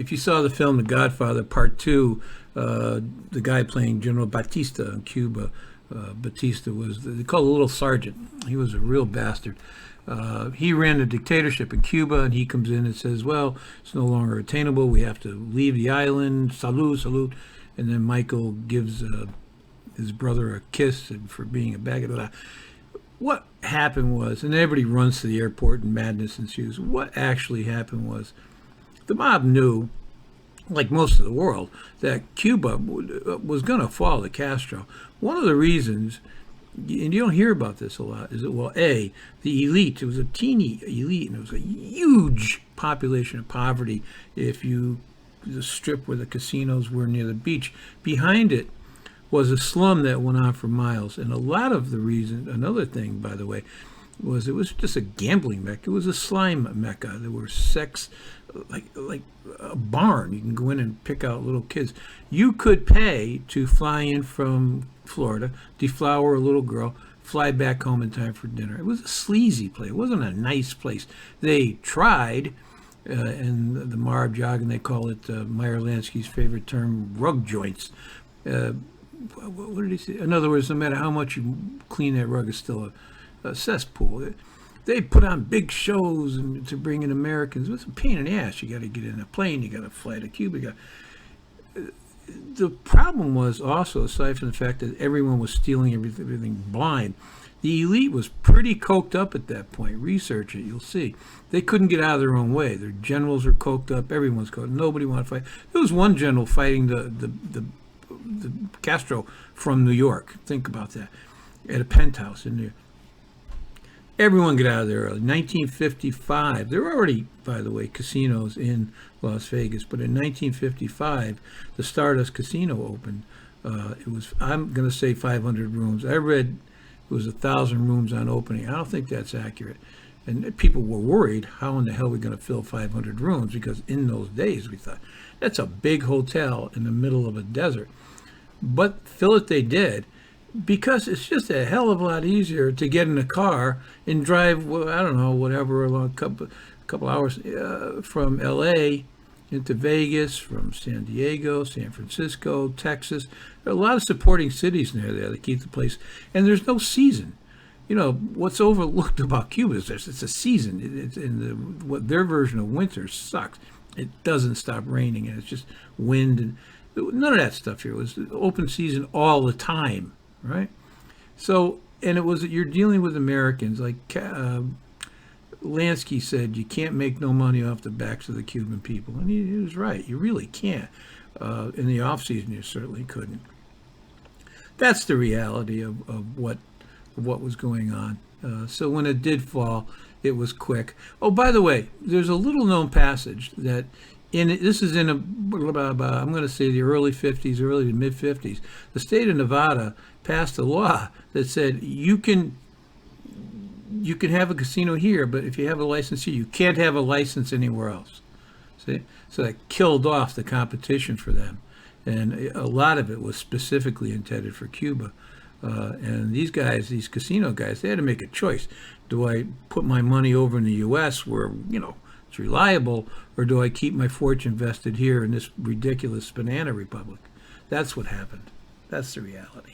if you saw the film The Godfather Part 2, the guy playing General Batista in Cuba, Batista was, they called a little sergeant. He was a real bastard. He ran a dictatorship in Cuba, and he comes in and says, well, it's no longer attainable. We have to leave the island. Salute, salute. And then Michael gives his brother a kiss for being a bag of blah. What happened was, and everybody runs to the airport and madness ensues. What actually happened was the mob knew, like most of the world, that Cuba was going to fall to Castro. One of the reasons, and you don't hear about this a lot, is that, well, A, the elite, it was a teeny elite, and it was a huge population of poverty. If you, the strip where the casinos were near the beach, behind it was a slum that went on for miles. And a lot of the reason, another thing, by the way, was it was just a gambling mecca. It was a slime mecca. There were sex, like a barn. You can go in and pick out little kids. You could pay to fly in from Florida, deflower a little girl, fly back home in time for dinner. It was a sleazy place. It wasn't a nice place. They tried, and the Marb jargon, they call it, Meyer Lansky's favorite term, rug joints. What did he say? In other words, no matter how much you clean that rug, it's still a cesspool. They put on big shows to bring in Americans. It was a pain in the ass. You got to get in a plane. You got to fly to Cuba. The problem was also, aside from the fact that everyone was stealing everything blind, the elite was pretty coked up at that point. Research it, you'll see. They couldn't get out of their own way. Their generals were coked up. Everyone's coked. Nobody wanted to fight. There was one general fighting the Castro from New York. Think about that. At a penthouse in there. Everyone get out of there early. 1955. There were already, by the way, casinos in Las Vegas, but in 1955, the Stardust Casino opened. It was, I'm going to say 500 rooms. I read it was 1,000 rooms on opening. I don't think that's accurate. And people were worried, how in the hell are we going to fill 500 rooms? Because in those days, we thought, that's a big hotel in the middle of a desert. But fill it they did, because it's just a hell of a lot easier to get in a car and drive, well, I don't know, whatever, a couple hours from L.A. into Vegas, from San Diego, San Francisco, Texas. There are a lot of supporting cities near there that keep the place. And there's no season. You know, what's overlooked about Cuba is it's a season. It's in what their version of winter sucks. It doesn't stop raining, and it's just wind. And none of that stuff here. It was open season all the time, right? So, and it was, you're dealing with Americans. Like Lansky said, you can't make no money off the backs of the Cuban people. And he was right. You really can't. In the off season, you certainly couldn't. That's the reality of what was going on. So when it did fall, it was quick. Oh, by the way, there's a little known passage that this is in I'm going to say the early 50s, early to mid 50s. The state of Nevada passed a law that said you can have a casino here, but if you have a license here, you can't have a license anywhere else. See? So that killed off the competition for them. And a lot of it was specifically intended for Cuba. And these guys, these casino guys, they had to make a choice. Do I put my money over in the U.S. where, it's reliable, or do I keep my fortune vested here in this ridiculous banana republic? That's what happened. That's the reality.